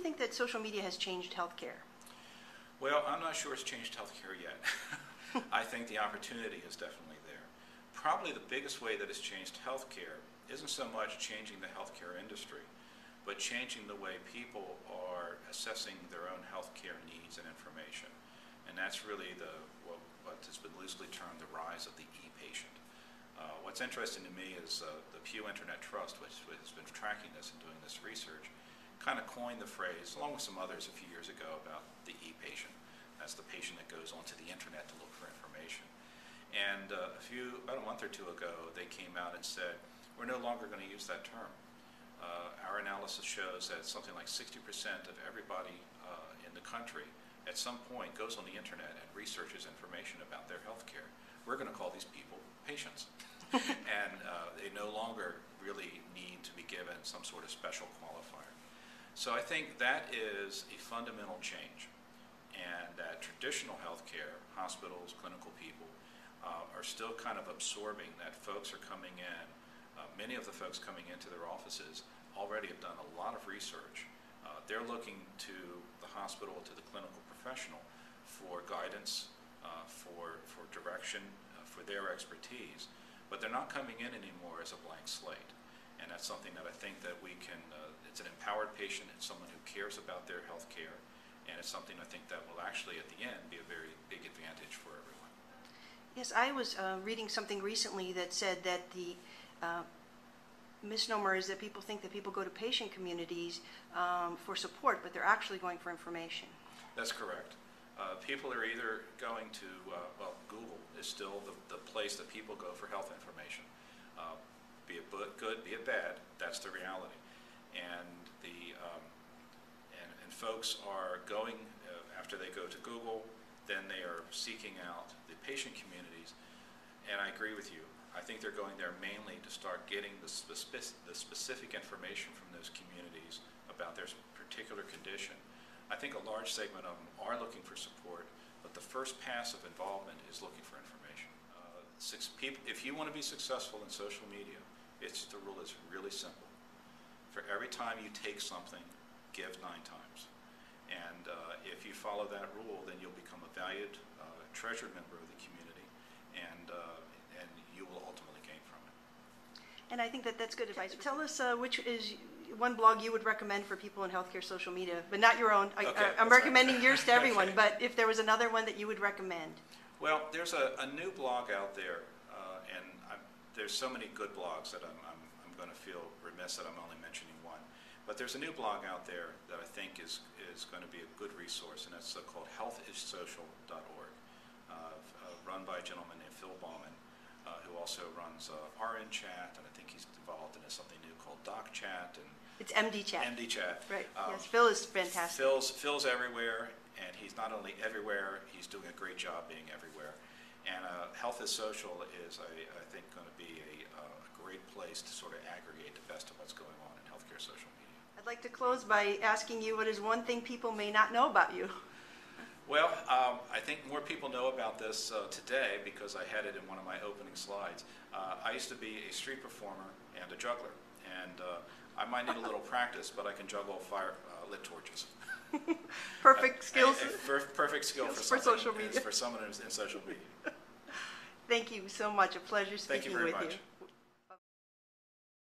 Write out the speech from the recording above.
think that social media has changed healthcare? Well, I'm not sure it's changed healthcare yet. I think the opportunity is definitely there. Probably the biggest way that it's changed healthcare isn't so much changing the healthcare industry, but changing the way people are assessing their own healthcare needs and information. And that's really what has been loosely termed the rise of the e-patient. What's interesting to me is the Pew Internet Trust, which has been tracking this and doing this research, kind of coined the phrase, along with some others a few years ago, about the e-patient. That's the patient that goes onto the internet to look for information. And about a month or two ago, they came out and said, we're no longer going to use that term. Our analysis shows that something like 60% of everybody in the country at some point goes on the internet and researches information about their health care. We're going to call these people patients. And they no longer really need to be given some sort of special qualifier. So I think that is a fundamental change, and that traditional healthcare, hospitals, clinical people, are still kind of absorbing that folks are coming in. Many of the folks coming into their offices already have done a lot of research. They're looking to the hospital, to the clinical professional for guidance, for direction, for their expertise. But they're not coming in anymore as a blank slate. And that's something that I think that we can, it's an empowered patient, it's someone who cares about their health care, and it's something I think that will actually at the end be a very big advantage for everyone. Yes, I was reading something recently that said that the misnomer is that people think that people go to patient communities for support, but they're actually going for information. That's correct. People are either going to, well, Google is still the place that people go for health information. Be it good, be it bad, that's the reality. And and folks are going, after they go to Google, then they are seeking out the patient communities. And I agree with you. I think they're going there mainly to start getting the specific information from those communities about their particular condition. I think a large segment of them are looking for support, but the first pass of involvement is looking for information. If you want to be successful in social media, the rule is really simple. For every time you take something, give 9 times. And if you follow that rule, then you'll become a valued, treasured member of the community, and you will ultimately gain from it. And I think that that's good advice. Tell us which is one blog you would recommend for people in healthcare social media, but not your own. I'm recommending yours to everyone, okay. But if there was another one that you would recommend. Well, there's a new blog out there, and there's so many good blogs that I'm going to feel remiss that I'm only mentioning one. But there's a new blog out there that I think is going to be a good resource, and it's called healthissocial.org, run by a gentleman named Phil Bauman, who also runs RN Chat, and I think he's involved in something new called Doc Chat. And it's MD Chat. MD Chat. Right. Yes, Phil is fantastic. Phil's everywhere, and he's not only everywhere, he's doing a great job being everywhere. And Health is Social is, I think, going to be a great place to sort of aggregate the best of what's going on in healthcare social media. I'd like to close by asking you, what is one thing people may not know about you? Well, I think more people know about this today because I had it in one of my opening slides. I used to be a street performer and a juggler, and I might need a little practice, but I can juggle lit torches. Perfect skills. Perfect skill for social media. For someone in social media. Thank you so much. A pleasure speaking with you. Thank you very much.